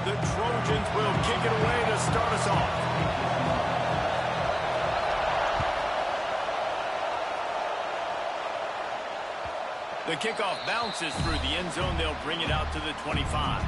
The Trojans will kick it away to start us off. The kickoff bounces through the end zone. They'll bring it out to the 25.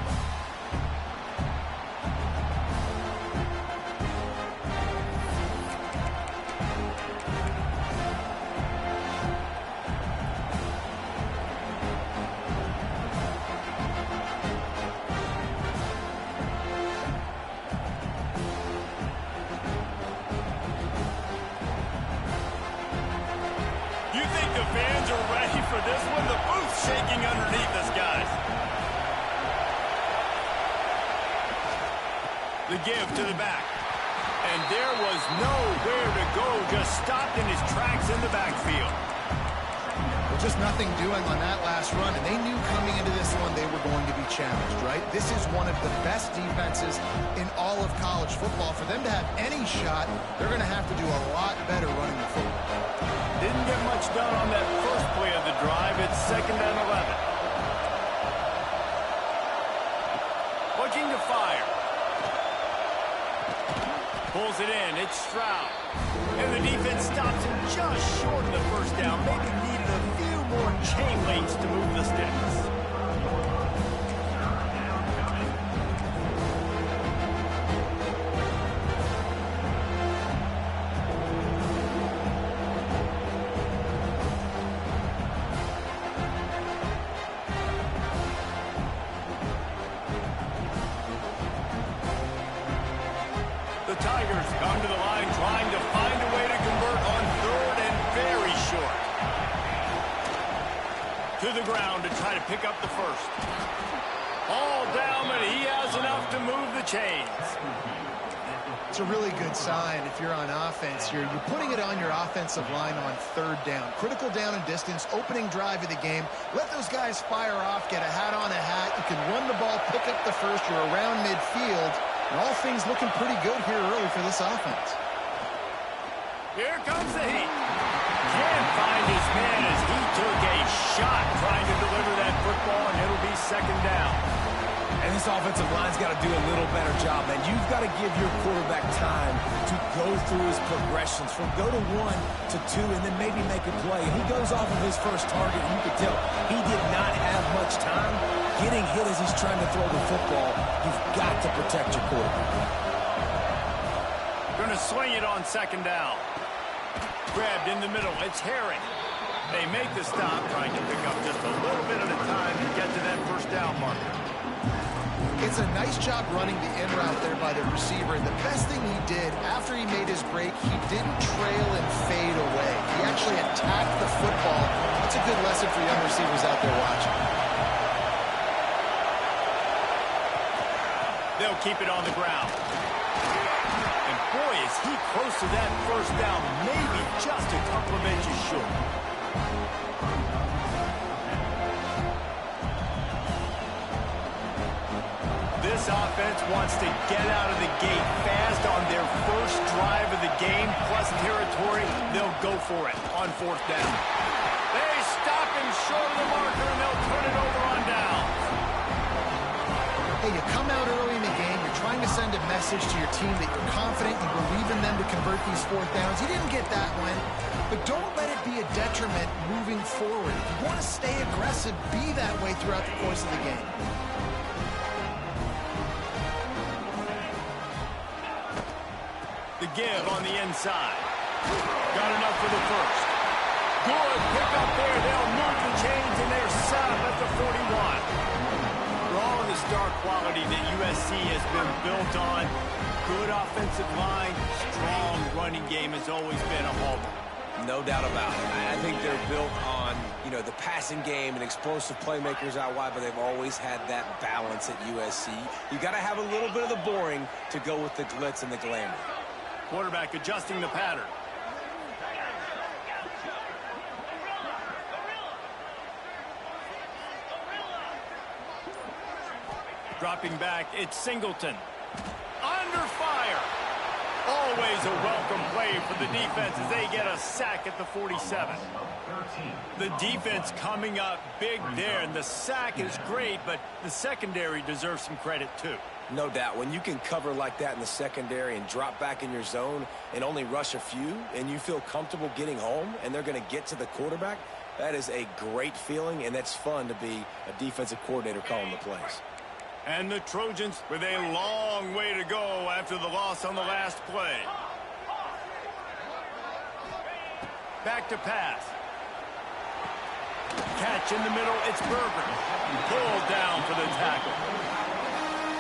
For this one, the booth's shaking underneath us, guys. The give to the back. And there was nowhere to go, just stopped in his tracks in the backfield. Well, just nothing doing on that last run, and they knew coming into this one they were going to be challenged, right? This is one of the best defenses in all of college football. For them to have any shot, they're going to have to do a lot better running the football. Didn't get much done on that first play of the drive. It's 2nd and 11. Looking to fire. Pulls it in. It's Stroud. And the defense stops him just short of the first down. Maybe needed a few more chain links to move the sticks. Tigers come to the line trying to find a way to convert on 3rd and very short. To the ground to try to pick up the first. All down, but he has enough to move the chains. It's a really good sign if you're on offense here. You're putting it on your offensive line on 3rd down. Critical down and distance, opening drive of the game. Let those guys fire off, get a hat on a hat. You can run the ball, pick up the first. You're around midfield. And all things looking pretty good here early for this offense. Here comes the heat. Can't find his man as he took a shot trying to deliver that football, and it'll be 2nd down. And this offensive line's got to do a little better job, man. You've got to give your quarterback time to go through his progressions from go to 1 to 2 and then maybe make a play. He goes off of his first target. You could tell he did not have much time getting hit as he's trying to throw the football. You've got to protect your quarterback. Going to swing it on 2nd down. Grabbed in the middle. It's Herring. They make the stop, trying to pick up just a little bit at a time to get to that first down marker. It's a nice job running the in route there by the receiver. And the best thing he did after he made his break, he didn't trail and fade away. He actually attacked the football. That's a good lesson for young receivers out there watching. They'll keep it on the ground. And boy, is he close to that first down, maybe just a couple of inches short. This offense wants to get out of the gate fast on their first drive of the game, plus territory. They'll go for it on 4th down. They stop him short of the marker, and they'll turn it over on down. Hey, you come out early in the game, you're trying to send a message to your team that you're confident, you believe in them to convert these 4th downs. You didn't get that one, but don't let it be a detriment moving forward. If you want to stay aggressive, be that way throughout the course of the game. The give on the inside. Got enough for the first. Good pick up there. They'll move the chains, and they're set up at the 41. For all of the star quality that USC has been built on, good offensive line, strong running game has always been a hallmark. No doubt about it. I think they're built on, the passing game and explosive playmakers out wide, but they've always had that balance at USC. You got to have a little bit of the boring to go with the glitz and the glamour. Quarterback adjusting the pattern. Dropping back, it's Singleton. Under fire. Oh, Always a welcome play for the defense as they get a sack at the 47. The defense coming up big there, and the sack is great, but the secondary deserves some credit too. No doubt. When you can cover like that in the secondary and drop back in your zone and only rush a few, and you feel comfortable getting home and they're going to get to the quarterback, that is a great feeling, and that's fun to be a defensive coordinator calling the plays. And the Trojans with a long way to go after the loss on the last play. Back to pass. Catch in the middle, it's Berger. Pulled down for the tackle.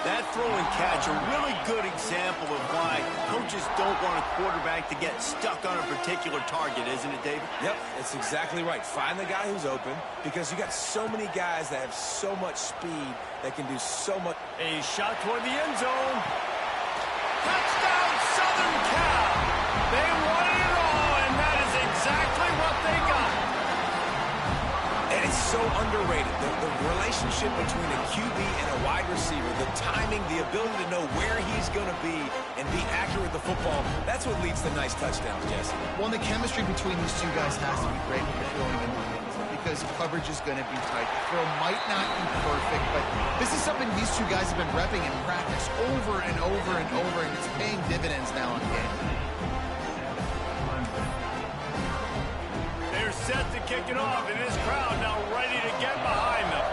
That throw and catch, a really good example of why coaches don't want a quarterback to get stuck on a particular target, isn't it, David? Yep, that's exactly right. Find the guy who's open, because you got so many guys that have so much speed that can do so much. A shot toward the end zone. Touchdown, Southern Cal. They won it all, and that is exactly what they got. And it's so underrated. The relationship between a QB and a wide receiver, the timing, the ability to know where he's going to be and be accurate with the football, that's what leads to nice touchdowns, Jesse. Well, and the chemistry between these two guys has to be great when you're throwing in the games, because coverage is going to be tight. The throw might not be perfect, but this is something these two guys have been repping in practice over and over and over, and it's paying dividends now in game. They're set to kick it off, and this crowd now ready to get behind them.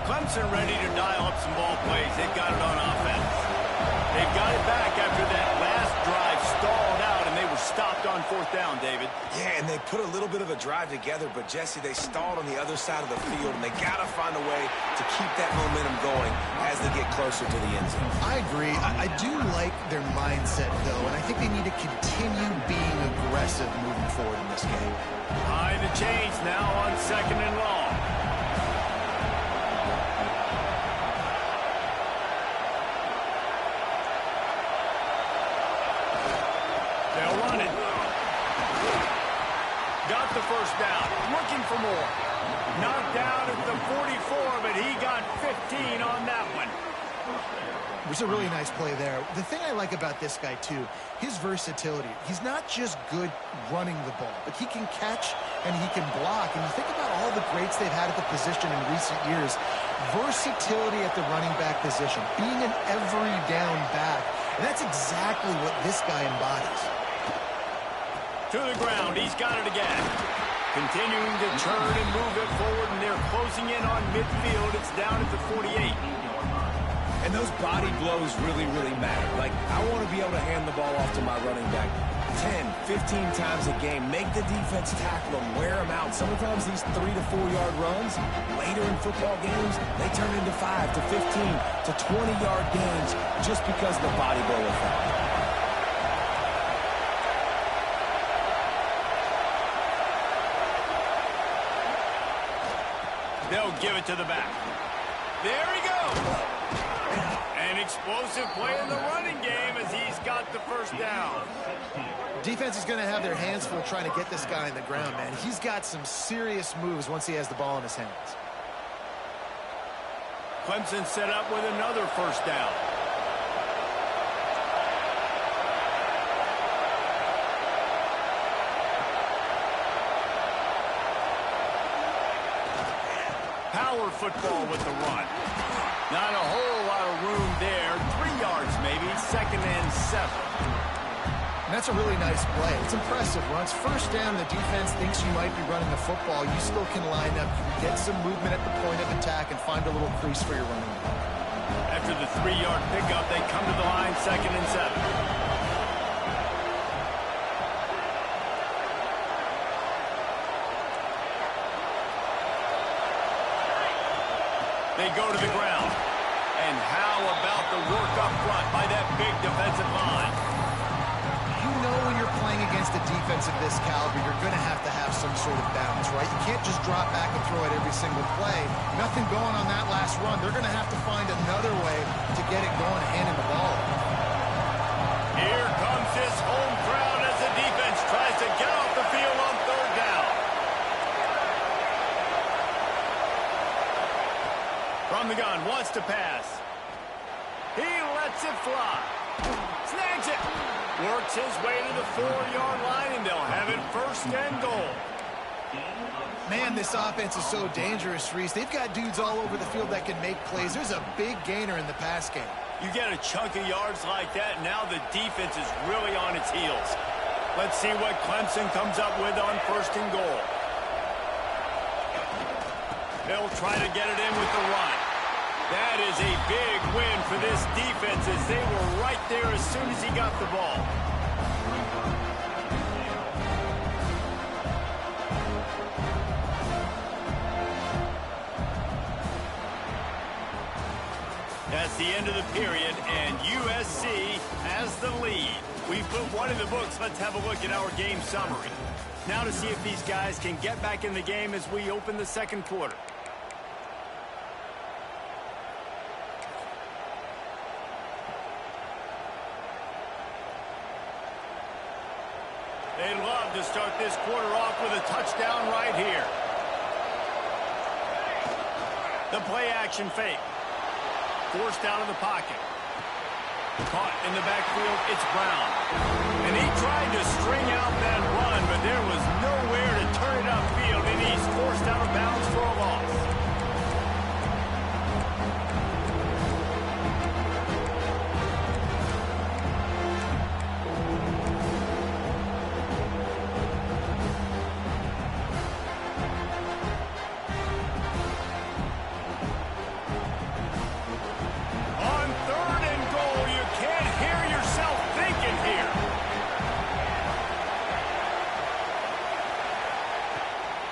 Clemson ready to dial up some ball plays. They've got it on offense. They've got it back after that last drive stalled out, and they were stopped on fourth down, David. Yeah, and they put a little bit of a drive together, but, Jesse, they stalled on the other side of the field, and they got to find a way to keep that momentum going as they get closer to the end zone. I agree. I do like their mindset, though, and I think they need to continue being aggressive moving forward in this game. Behind the chains now on 2nd and long. They'll run it. Got the first down. Looking for more. Knocked down at the 44, but he got 15 on that one. It was a really nice play there. The thing I like about this guy, too, his versatility. He's not just good running the ball, but he can catch and he can block. And you think about all the greats they've had at the position in recent years. Versatility at the running back position, being an every down back. And that's exactly what this guy embodies. To the ground, he's got it again. Continuing to turn and move it forward, and they're closing in on midfield. It's down at the 48. And those body blows really, really matter. Like, I want to be able to hand the ball off to my running back 10, 15 times a game. Make the defense tackle them, wear them out. Sometimes these 3 to 4 yard runs, later in football games, they turn into 5 to 15 to 20 yard gains just because of the body blow effect. They'll give it to the back. There he goes. An explosive play in the running game as he's got the first down. Defense is going to have their hands full trying to get this guy on the ground, man. He's got some serious moves once he has the ball in his hands. Clemson set up with another first down. Power football with the run. Not a whole lot of room there. 3 yards maybe. 2nd and 7. And that's a really nice play. It's impressive. Once first down, the defense thinks you might be running the football. You still can line up, get some movement at the point of attack, and find a little crease for your running back. After the 3-yard pickup, they come to the line, 2nd and 7. They go to the ground. And how about the work up front by that big defensive line? You know when you're playing against against a defense of this caliber, you're going to have some sort of balance, right? You can't just drop back and throw it every single play. Nothing going on that last run. They're going to have to find another way to get it going and handing the ball. Here comes this home crowd as the defense tries to get off the field on third down. From the gun, wants to pass. He lets it fly. Snags it. Works his way to the 4-yard line, and they'll have it first and goal. Man, this offense is so dangerous, Reese. They've got dudes all over the field that can make plays. There's a big gainer in the pass game. You get a chunk of yards like that, now the defense is really on its heels. Let's see what Clemson comes up with on first and goal. They'll try to get it in with the run. That is a big win for this defense as they were right there as soon as he got the ball. That's the end of the period, and USC has the lead. We put one in the books. Let's have a look at our game summary. Now to see if these guys can get back in the game as we open the second quarter. They'd love to start this quarter off with a touchdown right here. The play action fake. Forced out of the pocket. Caught in the backfield, it's Brown. And he tried to string out that run, but there was nowhere to turn it upfield, and he's forced out of bounds for a loss.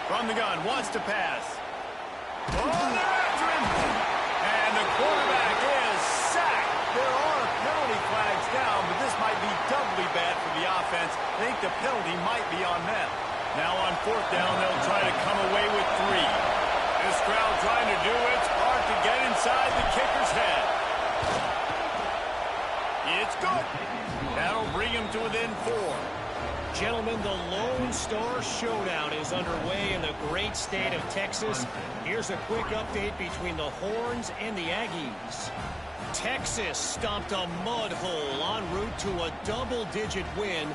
From the gun, wants to pass. Oh, they're after him! And the quarterback is sacked. There are penalty flags down, but this might be doubly bad for the offense. I think the penalty might be on them. Now on fourth down, they'll try to come away with 3. This crowd trying to do its part to get inside the kicker's head. It's good. That'll bring him to within 4. Gentlemen, the Lone Star Showdown is underway in the great state of Texas. Here's a quick update between the Horns and the Aggies. Texas stomped a mud hole en route to a double-digit win,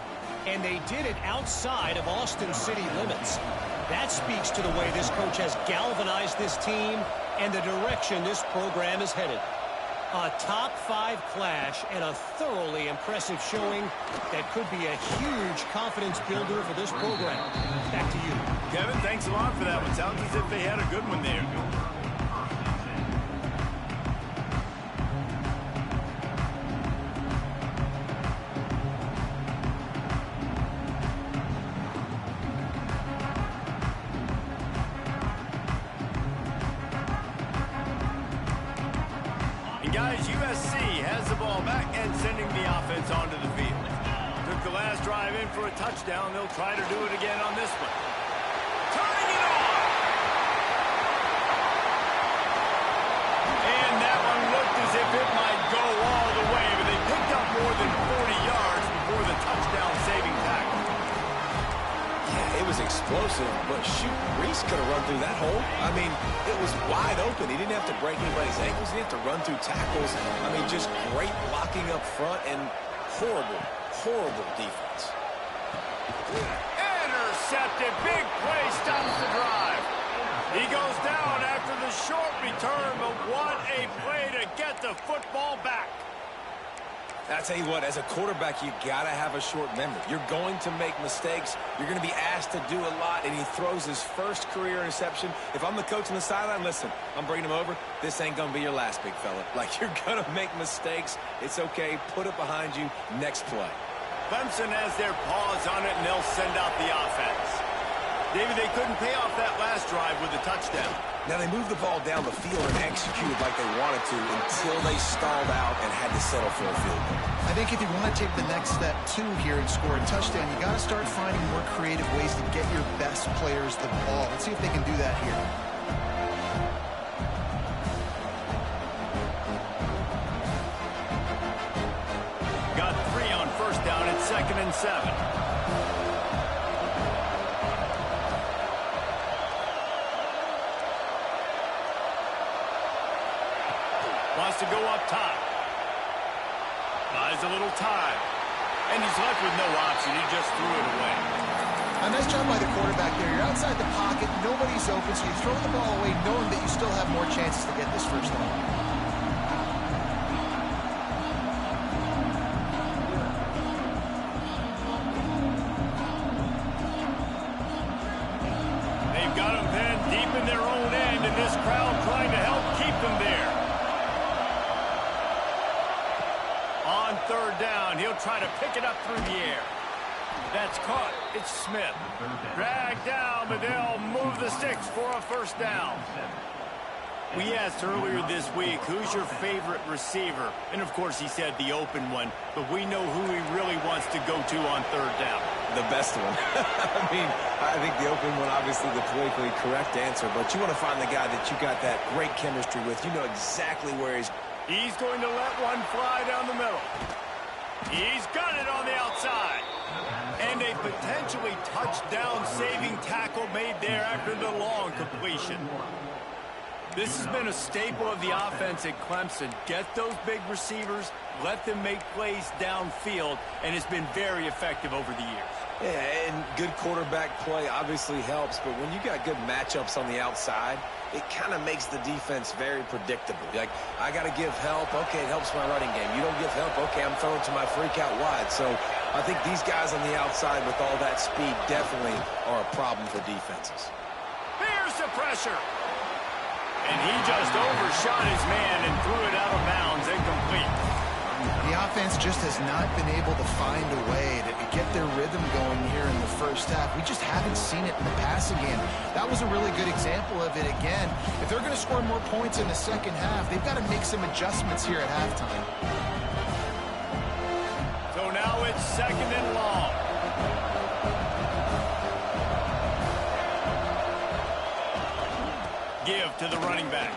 and they did it outside of Austin city limits. That speaks to the way this coach has galvanized this team and the direction this program is headed. A top 5 clash and a thoroughly impressive showing that could be a huge confidence builder for this program. Back to you. Kevin, thanks a lot for that one. Sounds as if they had a good one there. Guys, USC has the ball back and sending the offense onto the field. Took the last drive in for a touchdown. They'll try to do it again on this one. Turning it on! And that one looked as if it might go all the way, but they picked up more than 40 yards before the touchdown-saving tackle. Yeah, it was explosive, but shoot, Reese could have run through that hole. I mean, it was wide open. He didn't have to break anybody's ankles. He didn't have to run through tackles. I mean, just great blocking up front and horrible, horrible defense. Intercepted. Big play stops the drive. He goes down after the short return, but what a play to get the football back. I tell you what, as a quarterback, you got to have a short memory. You're going to make mistakes. You're going to be asked to do a lot, and he throws his first career interception. If I'm the coach on the sideline, listen, I'm bringing him over. This ain't going to be your last, big fella. Like, you're going to make mistakes. It's okay. Put it behind you. Next play. Clemson has their paws on it, and they'll send out the offense. David, they couldn't pay off that last drive with a touchdown. Now, they moved the ball down the field and executed like they wanted to until they stalled out and had to settle for a field goal. I think if you want to take the next step, too, here and score a touchdown, you got to start finding more creative ways to get your best players the ball. Let's see if they can do that here. Got 3 on first down at 2nd and 7. Wants to go up top. Buys a little time. And he's left with no option. He just threw it away. A nice job by the quarterback there. You're outside the pocket. Nobody's open, so you throw the ball away knowing that you still have more chances to get this first down. They've got him pinned deep in their own end, and this crowd trying to help keep them there. On 3rd down, he'll try to pick it up through the air. That's caught. It's Smith. Dragged down, but they'll move the sticks for a first down. We asked earlier this week, who's your favorite receiver? And, of course, he said the open one, but we know who he really wants to go to on 3rd down. The best one. I think the open one, obviously the politically correct answer, but you want to find the guy that you got that great chemistry with. You know exactly where he's. He's going to let one fly down the middle. He's got it on the outside. And a potentially touchdown-saving tackle made there after the long completion. This has been a staple of the offense at Clemson. Get those big receivers, let them make plays downfield, and it's been very effective over the years. Yeah, and good quarterback play obviously helps, but when you got good matchups on the outside, it kind of makes the defense very predictable. Like, I got to give help. Okay, it helps my running game. You don't give help. Okay, I'm throwing to my freak out wide. So I think these guys on the outside with all that speed definitely are a problem for defenses. Here's the pressure. And he just overshot his man and threw it out of bounds, incomplete. The offense just has not been able to find a way to get their rhythm going here in the first half. We just haven't seen it in the passing game. That was a really good example of it again. If they're going to score more points in the second half, they've got to make some adjustments here at halftime. So now it's 2nd and long. Give to the running back.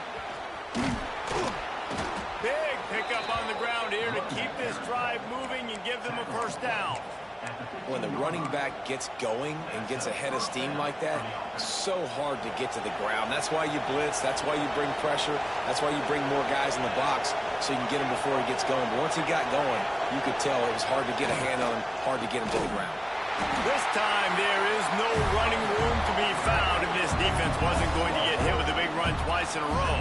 Big pickup on the ground here to keep this drive moving and give them a first down. When the running back gets going and gets ahead of steam like that, so hard to get to the ground. That's why you blitz. That's why you bring pressure. That's why you bring more guys in the box so you can get him before he gets going. But once he got going, you could tell it was hard to get a hand on him, hard to get him to the ground. This time there is no running room to be found, and this defense wasn't going to get hit with a big run twice in a row.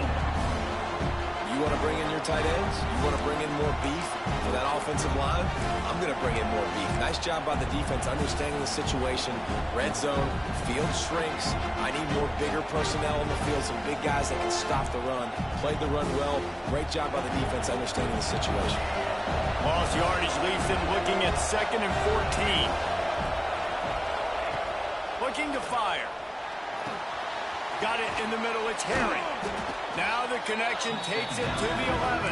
You want to bring in your tight ends? You want to bring in more beef for that offensive line? I'm going to bring in more beef. Nice job by the defense understanding the situation. Red zone, field shrinks. I need more bigger personnel on the field, some big guys that can stop the run. Played the run well. Great job by the defense understanding the situation. Lost yardage leaves them looking at 2nd and 14. Looking to fire. Got it in the middle. It's Harry. Now the connection takes it to the 11.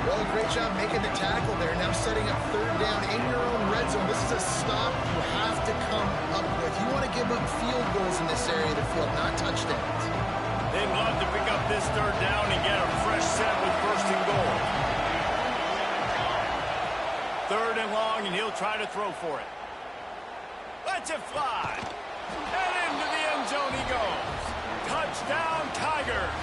Well, great job making the tackle there. Now setting up 3rd down in your own red zone. This is a stop you have to come up with. You want to give up field goals in this area of the field, not touchdowns. They'd love to pick up this 3rd down and get a fresh set with 1st and goal. 3rd and long, and he'll try to throw for it. Lets it fly. And into the end zone he goes. Touchdown, Tigers.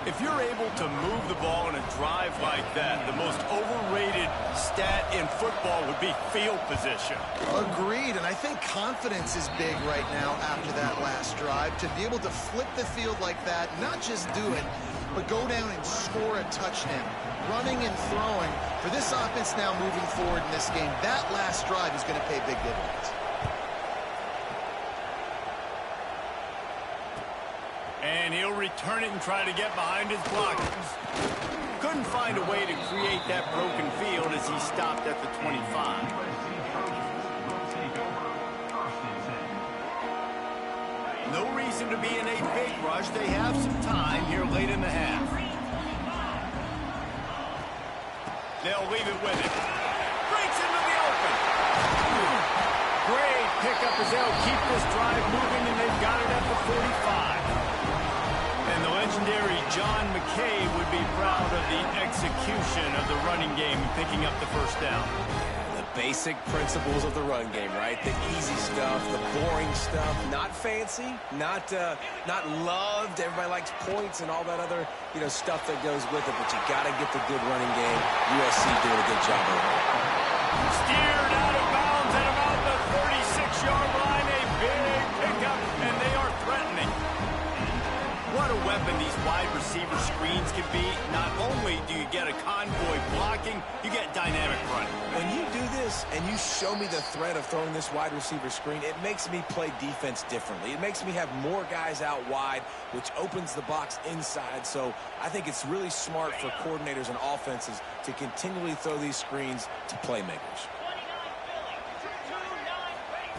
If you're able to move the ball in a drive like that, the most overrated stat in football would be field position. Agreed, and I think confidence is big right now after that last drive. To be able to flip the field like that, not just do it, but go down and score a touchdown. Running and throwing. For this offense now moving forward in this game, that last drive is going to pay big dividends. And he'll return it and try to get behind his blockers. Couldn't find a way to create that broken field as he stopped at the 25. No reason reason to be in a big rush. They have some time here late in the half. They'll leave it with him. Breaks into the open. Great pickup as they'll keep this drive moving, and they've got it at the 45. And the legendary John McKay would be proud of the execution of the running game and picking up the first down. Basic principles of the run game, right? The easy stuff, the boring stuff, not fancy, not loved. Everybody likes points and all that other, stuff that goes with it, but you got to get the good running game. USC doing a good job of it. Steered out of bounds at about the 36-yard line. A big pickup, and they are threatening. What a weapon these wide receiver screens can be. Not only do you get a convoy blocking, you get dynamic running. When you do this and you show me the threat of throwing this wide receiver screen, it makes me play defense differently. It makes me have more guys out wide, which opens the box inside. So I think it's really smart for coordinators and offenses to continually throw these screens to playmakers.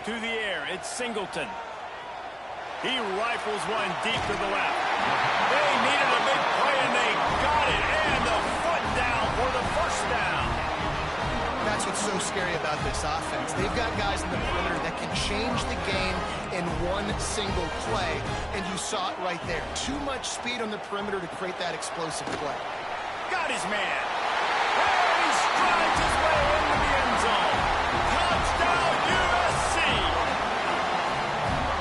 To the air, it's Singleton. He rifles one deep to the left. They needed a big play, and they got it. And the foot down for the first down. That's what's so scary about this offense. They've got guys in the perimeter that can change the game in one single play, and you saw it right there. Too much speed on the perimeter to create that explosive play. Got his man. And he strides his way into the end zone. Touchdown, USC.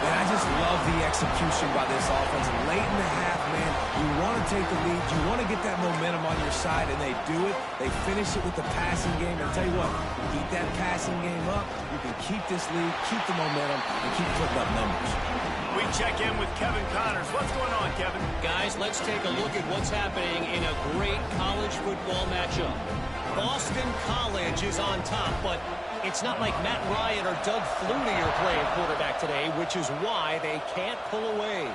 And I just love the execution by this offense. Late in the half, man, you want to take the lead. You want to get that momentum on your side, and they do it. They finish it with the passing game. And I'll tell you what, keep that passing game up. You can keep this lead, keep the momentum, and keep putting up numbers. We check in with Kevin Connors. What's going on, Kevin? Guys, let's take a look at what's happening in a great college football matchup. Boston College is on top, but it's not like Matt Ryan or Doug Flutie are playing quarterback today, which is why they can't pull away.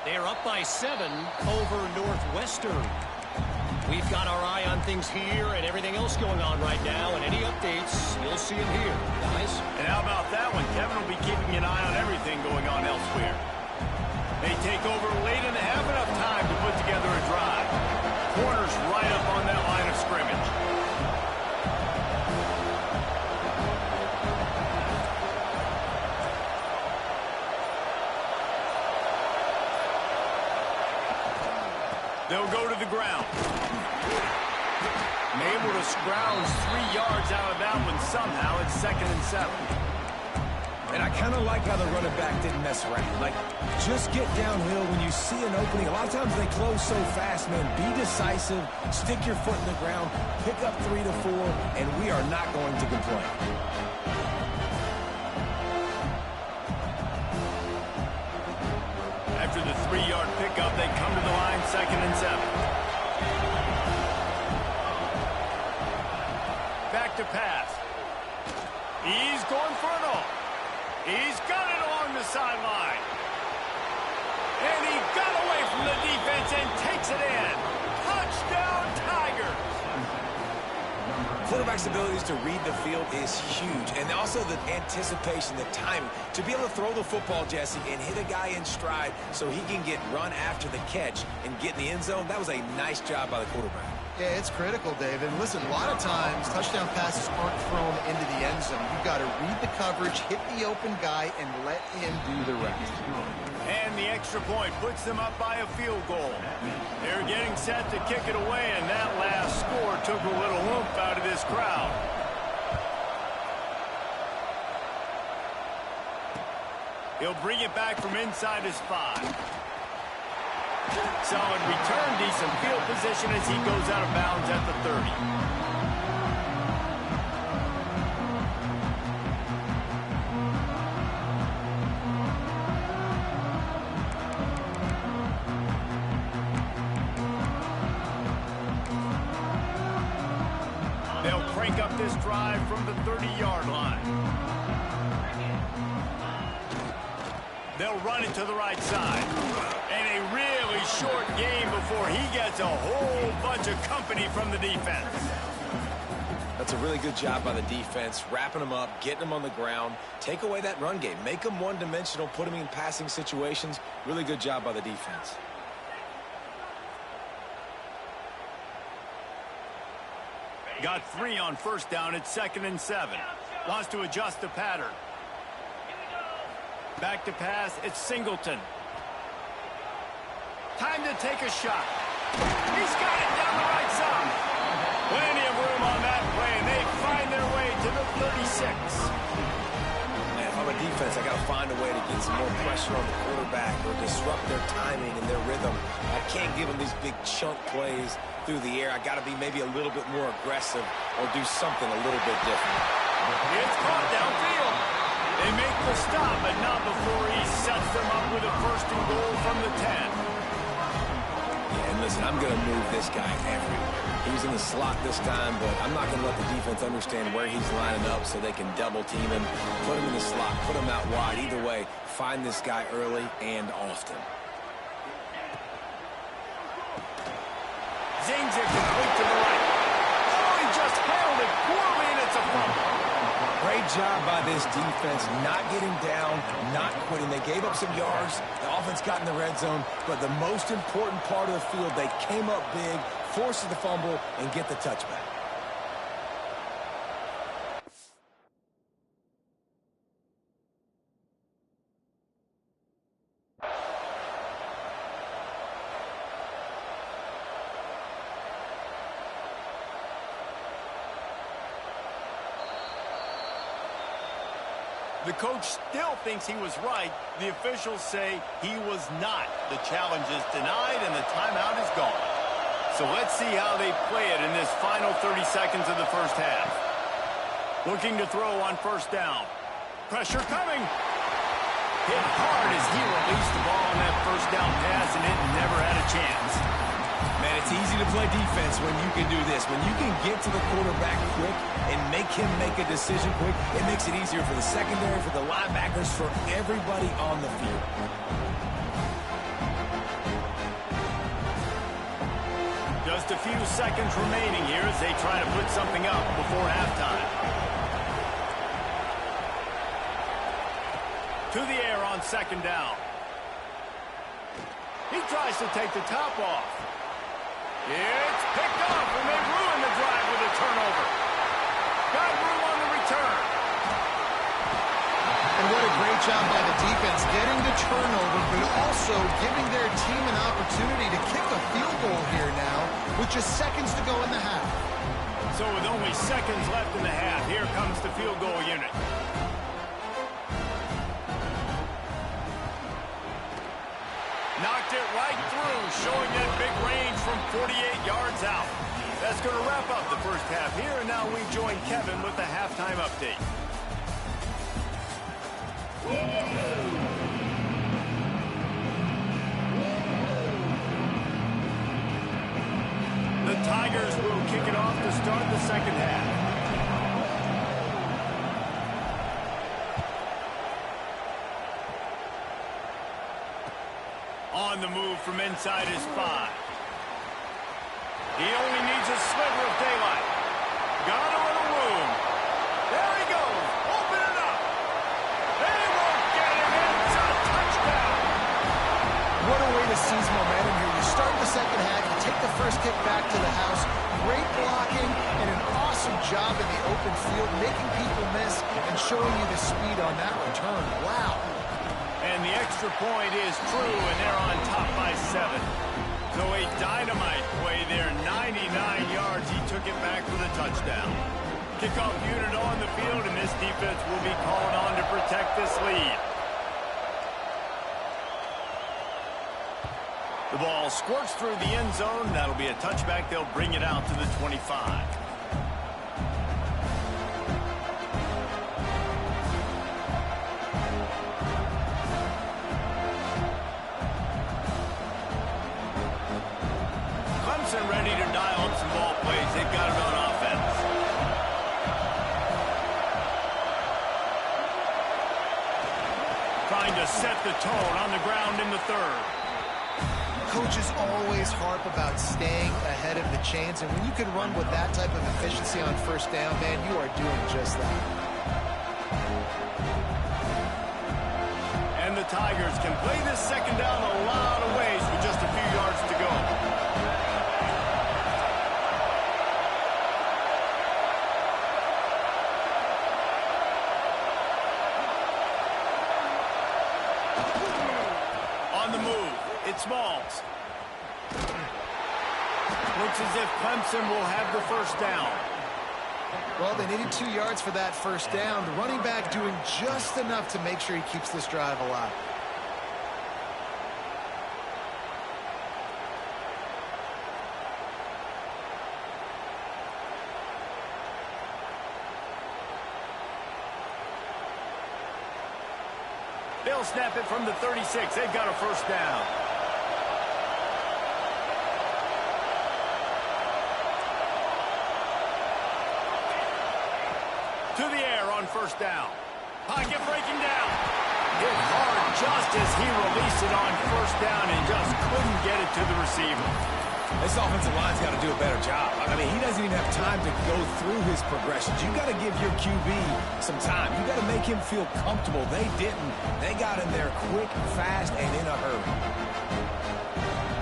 They're up by 7 over Northwestern. We've got our eye on things here and everything else going on right now, and any updates, you'll see them here, guys. And how about that one? Kevin will be keeping an eye on everything going on elsewhere. They take over late in the half, enough time to put together a drive. Corners right up on that line of scrimmage. They'll go to the ground. And able to scrounge 3 yards out of that one somehow. It's 2nd and 7. And I kind of like how the running back didn't mess around. Like, just get downhill when you see an opening. A lot of times they close so fast, man. Be decisive, stick your foot in the ground, pick up 3 to 4, and we are not going to complain. After the 3-yard pickup, they come to the line, 2nd and 7. Back to pass. He's going for it all. He's got it along the sideline. And he got away from the defense and takes it in. Touchdown, Tigers. Quarterback's abilities to read the field is huge, and also the anticipation, the timing. To be able to throw the football, Jesse, and hit a guy in stride so he can get run after the catch and get in the end zone, that was a nice job by the quarterback. Yeah, it's critical, David. Listen, a lot of times touchdown passes aren't thrown into the end zone. You've got to read the coverage, hit the open guy, and let him do the rest. And the extra point puts them up by a field goal. They're getting set to kick it away, and that last score took a little oomph out of this crowd. He'll bring it back from inside his 5. Solid return, decent field position as he goes out of bounds at the 30. They'll crank up this drive from the 30-yard line. They'll run it to the right side. And a really short game before he gets a whole bunch of company from the defense. That's a really good job by the defense, wrapping them up, getting them on the ground. Take away that run game. Make them one-dimensional, put them in passing situations. Really good job by the defense. Got 3 on first down. It's 2nd and 7. Wants to adjust the pattern. Back to pass. It's Singleton. Time to take a shot. He's got it down the right side. Plenty of room on that play, and they find their way to the 36. Man, if I'm a defense, I got to find a way to get some more pressure on the quarterback or disrupt their timing and their rhythm. I can't give them these big chunk plays through the air. I got to be maybe a little bit more aggressive or do something a little bit different. It's caught downfield. They make the stop, but not before he sets them up with a 1st and goal from the 10. Yeah, and listen, I'm going to move this guy everywhere. He's in the slot this time, but I'm not going to let the defense understand where he's lining up so they can double team him, put him in the slot, put him out wide. Either way, find this guy early and often. Zings it complete to the right. Oh, he just handled it poorly, and it's a fumble. Great job by this defense, not getting down, not quitting. They gave up some yards. The offense got in the red zone, but the most important part of the field, they came up big, forced the fumble, and get the touchback. The coach still thinks he was right. The officials say he was not. The challenge is denied, and the timeout is gone. So let's see how they play it in this final 30 seconds of the first half. Looking to throw on first down. Pressure coming. Hit hard as he released the ball on that first down pass, and it never had a chance. Man, it's easy to play defense when you can do this. When you can get to the quarterback quick and make him make a decision quick, it makes it easier for the secondary, for the linebackers, for everybody on the field. Just a few seconds remaining here as they try to put something up before halftime. To the air on 2nd down. He tries to take the top off. It's picked off, and they ruin the drive with a turnover. Got room on the return. And what a great job by the defense getting the turnover, but also giving their team an opportunity to kick a field goal here now with just seconds to go in the half. So with only seconds left in the half, here comes the field goal unit. Knocked it right through, showing that big range from 48 yards out. That's going to wrap up the first half here, and now we join Kevin with the halftime update. The Tigers will kick it off to start the second half. On the move from inside his 5. He only needs a sliver of daylight. Got a little room. There he goes. Open it up. They won't get him. It's a touchdown. What a way to seize momentum here. You start the second half, you take the first kick back to the house. Great blocking and an awesome job in the open field, making people miss and showing you the speed on that return. Wow. And the extra point is true, and they're on top by 7. So a dynamite play there, 99 yards. He took it back for the touchdown. Kickoff unit on the field, and this defense will be called on to protect this lead. The ball squirts through the end zone. That'll be a touchback. They'll bring it out to the 25. Ready to dial up some ball plays. They've got it on offense. Trying to set the tone on the ground in the 3rd. coaches always harp about staying ahead of the chains, and when you can run with that type of efficiency on first down, man, you are doing just that. And the Tigers can play this second down a lot of ways with just a few yards to go. On the move, it's Smalls. Looks as if Clemson will have the first down. Well, they needed 2 yards for that first down. The running back doing just enough to make sure he keeps this drive alive. They'll snap it from the 36. They've got a first down. To the air on first down. Pocket breaking down. Hit hard just as he released it on first down and just couldn't get it to the receiver. This offensive line's got to do a better job. I mean, he doesn't even have time to go through his progressions. You got to give your QB some time. You got to make him feel comfortable. They didn't. They got in there quick, fast, and in a hurry.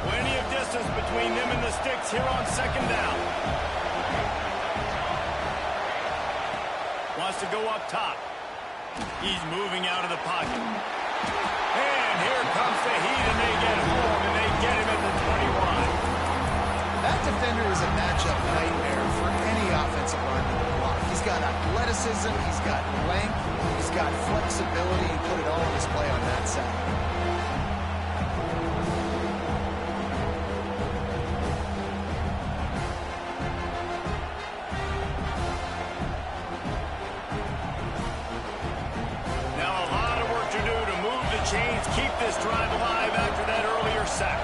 Plenty of distance between them and the sticks here on second down. Wants to go up top. He's moving out of the pocket. And here comes the heat, and they get home, and they get him at the 21. That defender is a matchup nightmare for any offensive lineman to block. He's got athleticism, he's got length, he's got flexibility. He put it all on display on that side. Now a lot of work to do to move the chains, keep this drive alive after that earlier sack.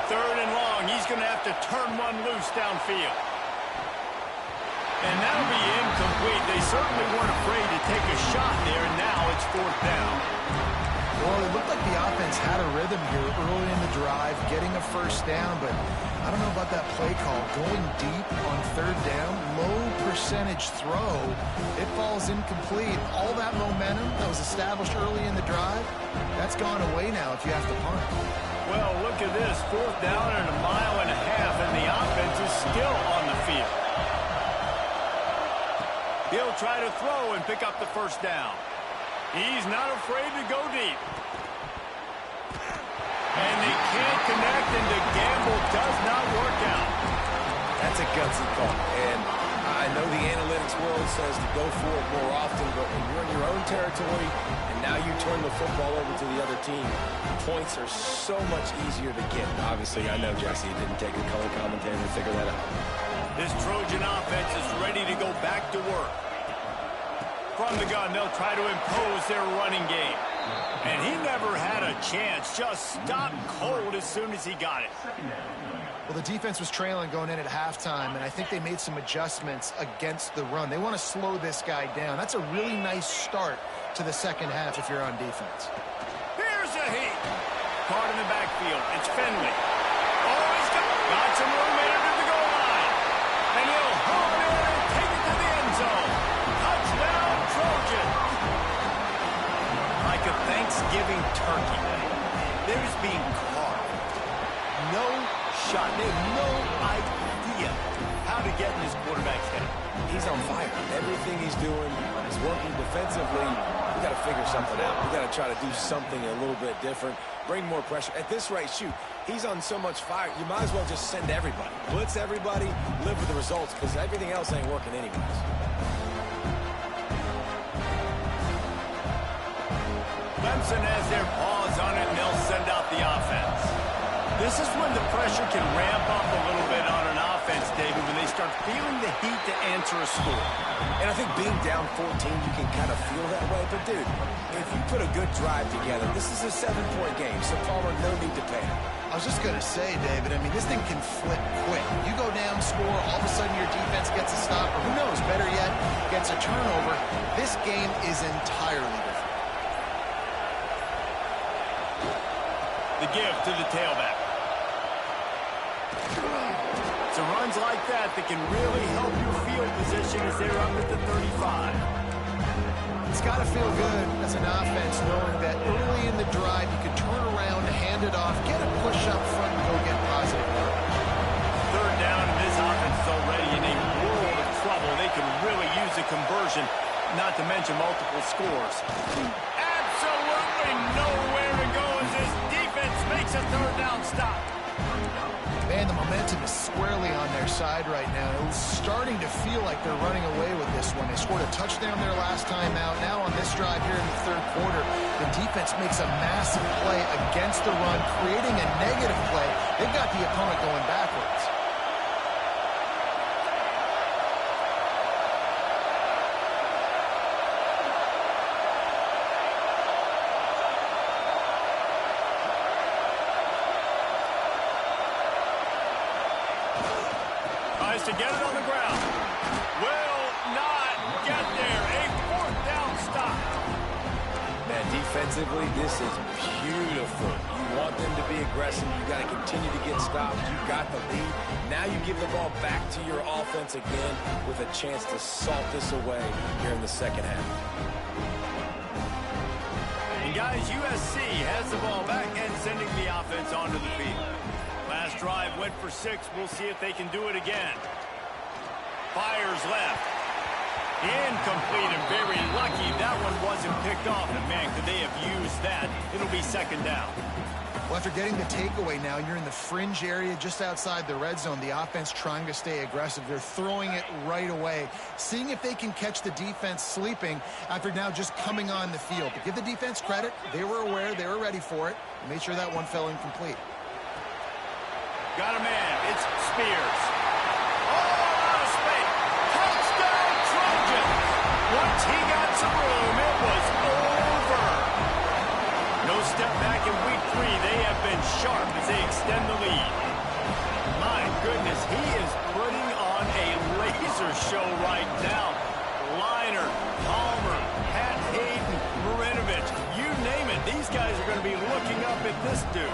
Third and long, he's going to have to turn one loose downfield. And that'll be incomplete. They certainly weren't afraid to take a shot there, and now it's fourth down. Well, it looked like the offense had a rhythm here early in the drive, getting a first down, but I don't know about that play call. Going deep on third down, low percentage throw, it falls incomplete. All that momentum that was established early in the drive, that's gone away now if you have to punt. Well, look at this. Fourth down and 1.5 miles, and the offense is still on the field. He'll try to throw and pick up the first down. He's not afraid to go deep. And they can't connect, and the gamble does not work out. That's a gutsy call. And I know the analytics world says to go for it more often, but when you're in your own territory and now you turn the football over to the other team, points are so much easier to get. Obviously, I know, Jesse, it didn't take a color commentator to figure that out. This Trojan offense is ready to go back to work. From the gun, they'll try to impose their running game. And he never had a chance. Just stopped cold as soon as he got it. Well, the defense was trailing going in at halftime, and I think they made some adjustments against the run. They want to slow this guy down. That's a really nice start to the second half if you're on defense. Here's a heat. Caught in the backfield. It's Finley. Oh, he's got some room into the goal line. And he'll hone in and take it to the end zone. Touchdown, Trojan. Like a Thanksgiving turkey. They're just being carved. No shot. They have no idea how to get in his quarterback's head. He's on fire. Everything he's doing is working defensively. We got to figure something out. We got to try to do something a little bit different. Bring more pressure. At this rate, shoot, he's on so much fire. You might as well just send everybody. Blitz everybody, live with the results, because everything else ain't working anyways. Clemson has their paws on it, and they'll send out the offense. This is when the pressure can ramp up a little bit on an offense defense, David, when they start feeling the heat to answer a score. And I think being down 14, you can kind of feel that way. But, dude, if you put a good drive together, this is a 7-point game, so Palmer, no need to panic. I was just going to say, David, I mean, this thing can flip quick. You go down, score, all of a sudden your defense gets a stop, or who knows, better yet, gets a turnover. This game is entirely different. The give to the tailback. So runs like that can really help your field position as they're up at the 35. It's got to feel good as an offense knowing that early in the drive you can turn around, hand it off, get a push up front, and go get positive yards. Third down, and this offense is already in a world of trouble. They can really use a conversion, not to mention multiple scores. Absolutely nowhere to go as this defense makes a third down stop. Man, the momentum is squarely on their side right now. It's starting to feel like they're running away with this one. They scored a touchdown their last time out. Now on this drive here in the third quarter, the defense makes a massive play against the run, creating a negative play. They've got the opponent going backwards. To get it on the ground. Will not get there. A fourth down stop. Man, defensively, this is beautiful. You want them to be aggressive. You got to continue to get stopped. You got the lead. Now you give the ball back to your offense again with a chance to salt this away here in the second half. And guys, USC has the ball back and sending the offense onto the field. Last drive went for 6. We'll see if they can do it again. Fires left. Incomplete and very lucky that one wasn't picked off. And, man, could they have used that? It'll be second down. Well, after getting the takeaway now, you're in the fringe area just outside the red zone. The offense trying to stay aggressive. They're throwing it right away, seeing if they can catch the defense sleeping after now just coming on the field. But give the defense credit. They were aware. They were ready for it. Made sure that one fell incomplete. Got a man. It's Spears. Oh, out of space. Touchdown, Trojans. Once he got some room, it was over. No step back in week 3. They have been sharp as they extend the lead. My goodness, he is putting on a laser show right now. Liner, Palmer, Pat Hayden, Marinovich, you name it. These guys are going to be looking up at this dude.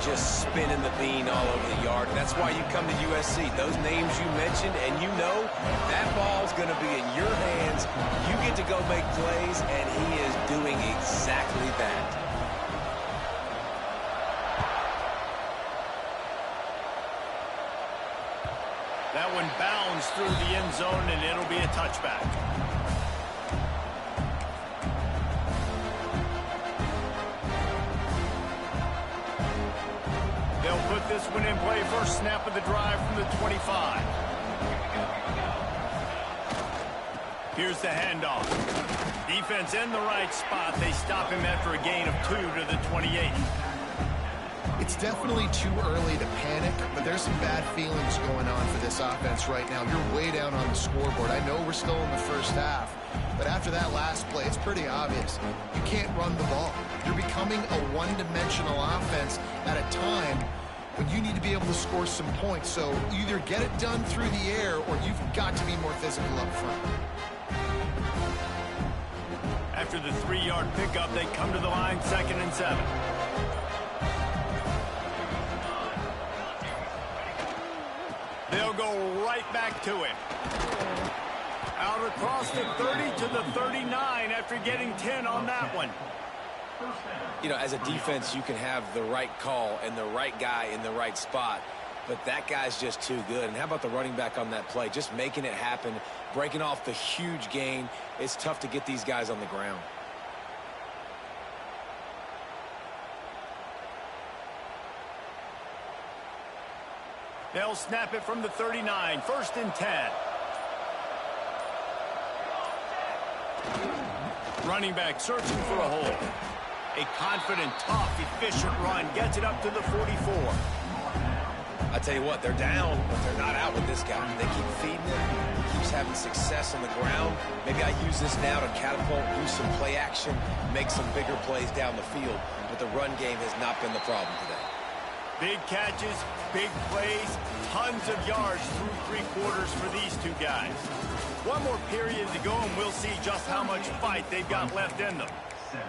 Just spinning the bean all over the yard. That's why you come to USC. Those names you mentioned, and you know that ball's going to be in your hands. You get to go make plays, and he is doing exactly that. That one bounds through the end zone, and it'll be a touchback. They'll put this one in play. First snap of the drive from the 25. Here's the handoff. Defense in the right spot. They stop him after a gain of 2 to the 28. It's definitely too early to panic, but there's some bad feelings going on for this offense right now. You're way down on the scoreboard. I know we're still in the first half, but after that last play, it's pretty obvious. You can't run the ball. You're becoming a one-dimensional offense at a time when you need to be able to score some points. So either get it done through the air or you've got to be more physical up front. After the 3-yard pickup, they come to the line, 2nd and 7. They'll go right back to it. Out across the 30 to the 39 after getting 10 on that one. You know, as a defense, you can have the right call and the right guy in the right spot, but that guy's just too good. And how about the running back on that play? Just making it happen, breaking off the huge gain. It's tough to get these guys on the ground. They'll snap it from the 39, 1st and 10. Running back searching for a hole. A confident, tough, efficient run gets it up to the 44. I tell you what, they're down, but they're not out with this guy. They keep feeding him. He keeps having success on the ground. Maybe I use this now to catapult, use some play action, make some bigger plays down the field. But the run game has not been the problem today. Big catches, big plays, tons of yards through three quarters for these two guys. One more period to go, and we'll see just how much fight they've got left in them. 17.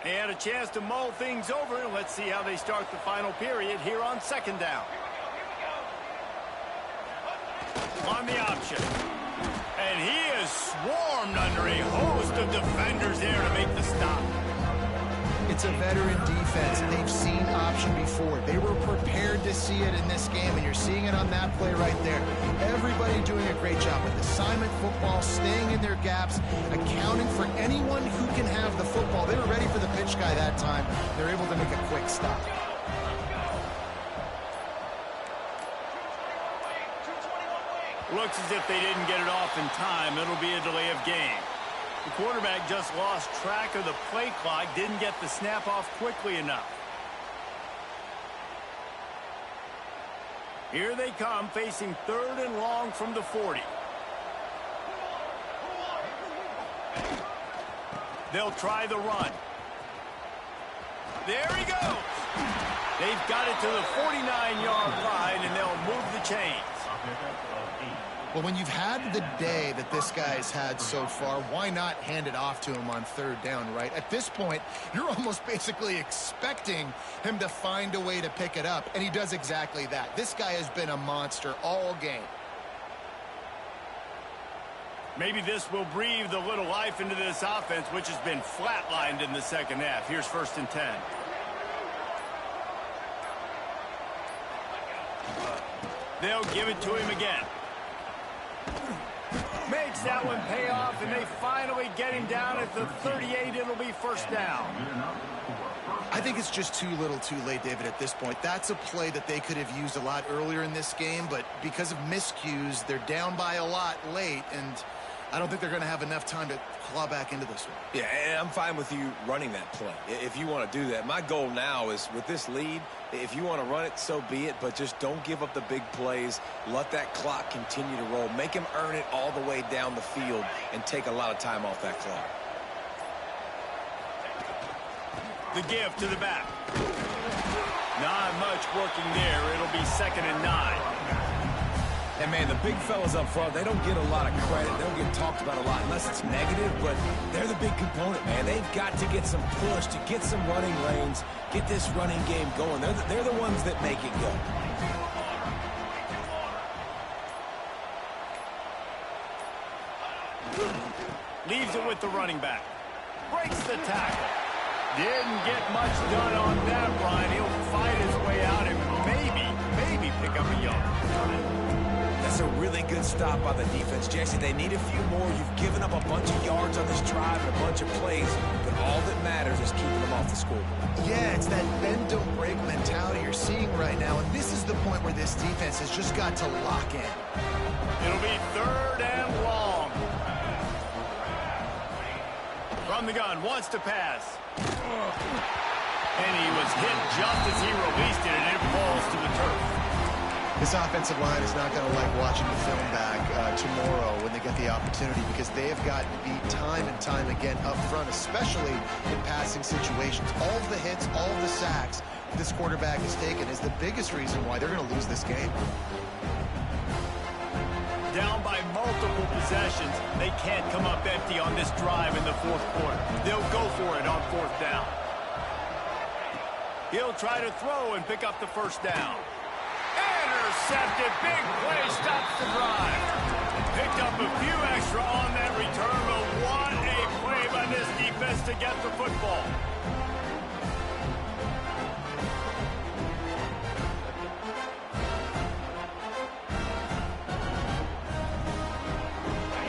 And a chance to mull things over, and let's see how they start the final period here on second down. On the option. And he is swarmed under a host of defenders there to make the stop. It's a veteran defense. They've seen option before. They were prepared to see it in this game, and you're seeing it on that play right there. Everybody doing a great job with assignment football, staying in their gaps, accounting for anyone who can have the football. They were ready for the pitch guy that time. They're able to make a quick stop. Looks as if they didn't get it off in time. It'll be a delay of game. The quarterback just lost track of the play clock, didn't get the snap off quickly enough. Here they come, facing 3rd and long from the 40. They'll try the run. There he goes. They've got it to the 49-yard line, and they'll move the chains. Well, when you've had the day that this guy's had so far, why not hand it off to him on 3rd down, right? At this point, you're almost basically expecting him to find a way to pick it up, and he does exactly that. This guy has been a monster all game. Maybe this will breathe a little life into this offense, which has been flatlined in the second half. Here's 1st and 10. They'll give it to him again. Makes that one pay off, and they finally get him down at the 38. It'll be 1st down. I think it's just too little too late, David, at this point. That's a play that they could have used a lot earlier in this game, but because of miscues, they're down by a lot late, and I don't think they're going to have enough time to claw back into this one. Yeah, and I'm fine with you running that play if you want to do that. My goal now is with this lead, if you want to run it, so be it, but just don't give up the big plays. Let that clock continue to roll. Make him earn it all the way down the field and take a lot of time off that clock. The give to the back. Not much working there. It'll be 2nd and 9. And, man, the big fellas up front, they don't get a lot of credit. They don't get talked about a lot unless it's negative, but they're the big component, man. They've got to get some push, to get some running lanes, get this running game going. They're the ones that make it go. Leaves it with the running back. Breaks the tackle. Didn't get much done on that run. He'll fight his way out and maybe pick up a yard. That's a really good stop by the defense, Jesse. They need a few more. You've given up a bunch of yards on this drive and a bunch of plays, but all that matters is keeping them off the scoreboard. Yeah, it's that bend, don't break mentality you're seeing right now, and this is the point where this defense has just got to lock in. It'll be 3rd and long. From the gun, wants to pass. And he was hit just as he released it, and it falls to the turf. This offensive line is not going to like watching the film back tomorrow when they get the opportunity, because they have gotten beat time and time again up front, especially in passing situations. All of the hits, all of the sacks this quarterback has taken is the biggest reason why they're going to lose this game. Down by multiple possessions, they can't come up empty on this drive in the 4th quarter. They'll go for it on 4th down. He'll try to throw and pick up the 1st down. Intercepted. Big play stops the drive. Picked up a few extra on that return, but what a play by this defense to get the football.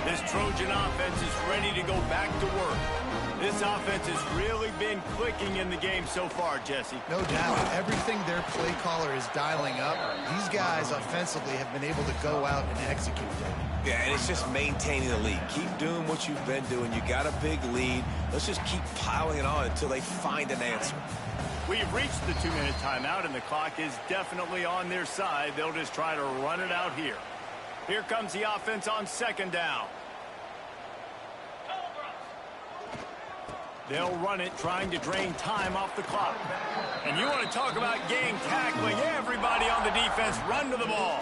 This Trojan offense is ready to go back to work. This This offense has really been clicking in the game so far, Jesse. No doubt. Everything their play caller is dialing up, these guys offensively have been able to go out and execute them. Yeah, and it's just maintaining the lead. Keep doing what you've been doing. You got a big lead. Let's just keep piling it on until they find an answer. We've reached the 2-minute timeout, and the clock is definitely on their side. They'll just try to run it out here. Here comes the offense on second down. They'll run it, trying to drain time off the clock. And you want to talk about gang tackling. Everybody on the defense run to the ball.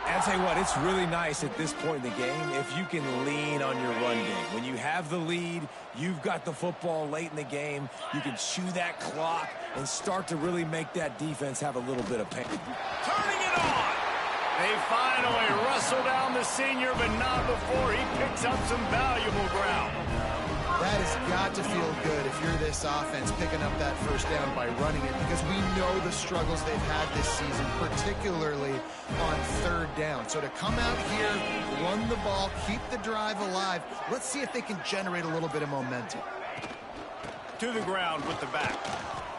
And I'll tell you what, it's really nice at this point in the game if you can lean on your run game. When you have the lead, you've got the football late in the game, you can chew that clock and start to really make that defense have a little bit of pain. Turning it on. They finally wrestle down the senior, but not before he picks up some valuable ground. That has got to feel good if you're this offense picking up that first down by running it, because we know the struggles they've had this season, particularly on third down. So to come out here, run the ball, keep the drive alive, let's see if they can generate a little bit of momentum. To the ground with the back.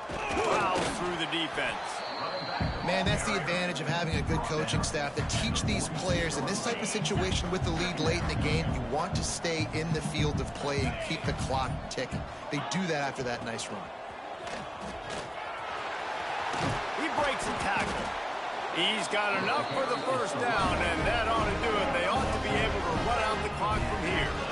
Plows through the defense. Man, that's the advantage of having a good coaching staff that teach these players in this type of situation with the lead late in the game. You want to stay in the field of play and keep the clock ticking. They do that after that nice run. He breaks a tackle. He's got enough for the first down, and that ought to do it. They ought to be able to run out the clock from here.